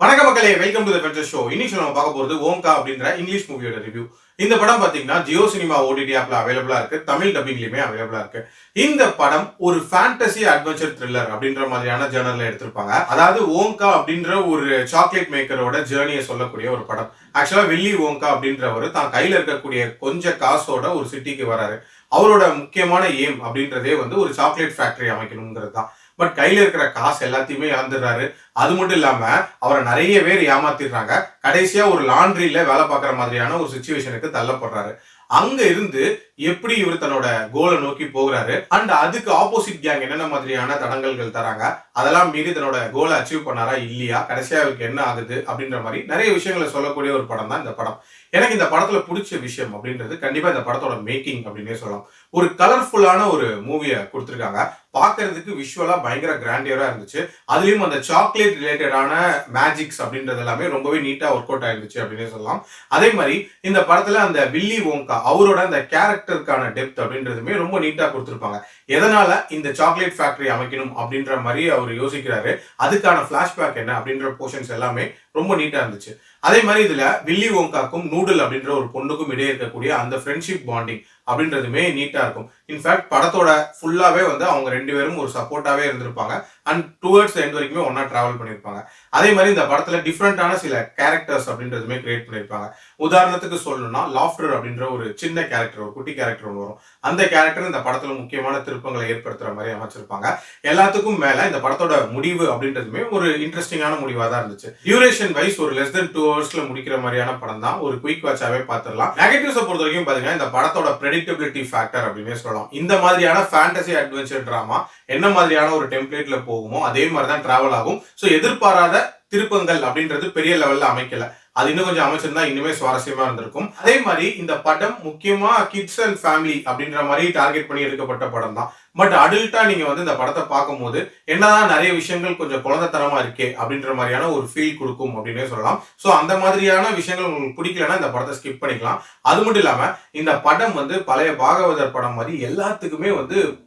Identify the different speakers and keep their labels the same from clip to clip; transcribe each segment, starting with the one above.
Speaker 1: வணக்கம் மக்களே, welcome to the ஃபென்சர் show. இன்னைக்கு நம்ம பார்க்க போறது ஓம்கா அப்படின்ற இங்கிலீஷ் மூவியோட ரிவ்யூ. இந்த படம் பாத்தீங்கன்னா ஜியோ சினிமா ஓடிடி ஆப்ல அவைலபிளா இருக்கு. தமிழ் டப்பிங்லயுமே அவைலபிளா இருக்கு. இந்த படம் ஒரு ஃபேண்டசி அட்வென்ச்சர் த்ரில்லர் அப்படின்ற மாதிரியான ஜர்னல்ல எடுத்திருப்பாங்க. அதாவது ஓம்கா அப்படின்ற ஒரு சாக்லேட் மேக்கரோட ஜேர்னியை சொல்லக்கூடிய ஒரு படம். ஆக்சுவலா வில்லி ஓம்கா அப்படின்றவர் தான் கையில இருக்கக்கூடிய கொஞ்சம் காசோட ஒரு சிட்டிக்கு வராரு. அவரோட முக்கியமான எய்ம் அப்படின்றதே ஒரு சாக்லேட் ஃபேக்டரி அமைக்கணுங்கிறது தான். பட் கையில இருக்கிற காசு எல்லாத்தையுமே இழந்துடுறாரு. அது மட்டும் இல்லாம அவரை நிறைய பேர் ஏமாத்திடுறாங்க. கடைசியா ஒரு லாண்ட்ரியில வேலை பார்க்குற மாதிரியான ஒரு சிச்சுவேஷனுக்கு தள்ளப்படுறாரு. அங்க இருந்து எப்படி இவர் தன்னோட கோலை நோக்கி போகிறாரு அண்ட் அதுக்கு ஆப்போசிட் கேங் என்னென்ன மாதிரியான தடங்கல்கள் தராங்க, அதெல்லாம் மீறி தன்னோட கோலை அச்சீவ் பண்ணாரா இல்லையா, கடைசியா அவருக்கு என்ன ஆகுது அப்படின்ற மாதிரி நிறைய விஷயங்களை சொல்லக்கூடிய ஒரு படம் தான் இந்த படம். எனக்கு இந்த படத்துல பிடிச்ச விஷயம் அப்படின்றது கண்டிப்பா இந்த படத்தோட மேக்கிங் அப்படின்னே சொல்லலாம். ஒரு கலர்ஃபுல்லான ஒரு மூவியை கொடுத்துருக்காங்க. பார்க்கறதுக்கு விஷுவலா பயங்கர கிராண்டியரா இருந்துச்சு. அதுலயும் அந்த சாக்லேட் ரிலேட்டடான மேஜிக்ஸ் அப்படின்றது எல்லாமே ரொம்பவே நீட்டா ஒர்க் அவுட் ஆயிருந்துச்சு அப்படின்னே சொல்லலாம். அதே மாதிரி இந்த படத்துல அந்த வில்லி ஓங்கா அவரோட அந்த கேரக்டருக்கான டெப்த் அப்படின்றதுமே ரொம்ப நீட்டா கொடுத்துருப்பாங்க. எதனால இந்த சாக்லேட் ஃபேக்டரி அமைக்கணும் அப்படின்ற மாதிரி அவர் யோசிக்கிறாரு, அதுக்கான பிளாஷ்பேக் என்ன அப்படின்ற போர்ஷன்ஸ் எல்லாமே ரொம்ப நீட்டா இருந்துச்சு. அதே மாதிரி இதுல வில்லி ஓங்காக்கும் நூடுல் அப்படின்ற ஒரு பொண்ணுக்கும் இடையே இருக்கக்கூடிய அந்த ஃப்ரெண்ட்ஷிப் பாண்டிங் அப்படின்றதுமே நீட்டா இருக்கும். இன்ஃபேக்ட் படத்தோட ஃபுல்லாவே அவங்க ரெண்டு பேரும் ஒரு சப்போர்ட்டாவே இருந்திருப்பாங்க அண்ட் டுவர்ட்ஸ் எண்ட் வரைக்குமே ஒன்னா டிராவல் பண்ணியிருப்பாங்க. அதே மாதிரி இந்த படத்துல டிஃப்ரெண்டான சில கேரக்டர்ஸ் அப்படின்றதுமே கிரியேட் பண்ணியிருப்பாங்க. உதாரணத்துக்கு சொல்லணும்னா லாஃப்டர் அப்படின்ற ஒரு சின்ன கேரக்டர், ஒரு குட்டி கேரக்டர் ஒன்று வரும். அந்த கேரக்டர் இந்த படத்துல முக்கியமான திருப்பங்களை ஏற்படுத்துற மாதிரி அமைச்சிருப்பாங்க. எல்லாத்துக்கும் மேல இந்த படத்தோட முடிவு அப்படின்றதுமே ஒரு இன்ட்ரெஸ்டிங்கான முடிவா தான் இருந்துச்சு. டியூரேஷன் வைஸ் ஒரு லெஸ் தென் 2 ஹவர்ஸ்ல முடிக்கிற மாதிரியான படம் தான். ஒரு குயிக் வாட்சாவே பார்த்துடலாம். நெகட்டிவ்ஸை பொறுத்த வரைக்கும் பாத்தீங்கன்னா இந்த படத்தோட பிரெடிக்டபிலிட்டி ஃபேக்டர் அப்படின்னே சொல்லலாம். இந்த மாதிரியான ஃபேண்டசி அட்வென்ச்சர் டிராமா என்ன மாதிரியான ஒரு டெம்ப்ளேட்ல போகுமோ அதே மாதிரி தான் டிராவல் ஆகும். ஸோ எதிர்பாராத திருப்பங்கள் அப்படின்றது பெரிய லெவல்ல அமைக்கல. அது இன்னும் கொஞ்சம் அமைச்சிருந்தா இன்னுமே சுவாரஸ்யமா இருந்திருக்கும். அதே மாதிரி இந்த படம் முக்கியமா கிட்ஸ் அண்ட் ஃபேமிலி அப்படின்ற மாதிரி டார்கெட் பண்ணி எடுக்கப்பட்ட படம் தான். பட் அடல்ட்டா நீங்க இந்த படத்தை பார்க்கும்போது என்னதான் நிறைய விஷயங்கள் கொஞ்சம் குழந்தைத்தனமா இருக்கே அப்படின்ற மாதிரியான ஒரு ஃபீல் கொடுக்கும் அப்படின்னே சொல்லலாம். ஸோ அந்த மாதிரியான விஷயங்கள் உங்களுக்கு பிடிக்கலன்னா இந்த படத்தை ஸ்கிப் பண்ணிக்கலாம். அது மட்டும் இல்லாம இந்த படம் பழைய பாகவதர் படம் மாதிரி எல்லாத்துக்குமே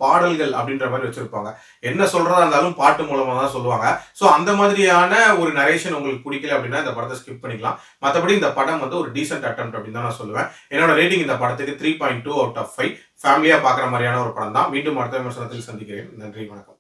Speaker 1: பாடல்கள் அப்படின்ற மாதிரி வச்சிருப்பாங்க. என்ன சொல்றதா இருந்தாலும் பாட்டு மூலமா தான் சொல்லுவாங்க. ஸோ அந்த மாதிரியான ஒரு நரேஷன் உங்களுக்கு பிடிக்கல அப்படின்னா இந்த படத்தை ஸ்கிப் பண்ணிக்கலாம். மற்றபடி இந்த படம் ஒரு டீசென்ட் அட்டெம்ப்ட் அப்படின்னு தான் நான் சொல்லுவேன். என்னோட ரேட்டிங் இந்த படத்துக்கு 3.2 out of 5. ஃபேமிலியா பார்க்குற மாதிரியான ஒரு படம் தான். மீண்டும் அடுத்த விமர்சனத்தில் சந்திக்கிறேன். நன்றி, வணக்கம்.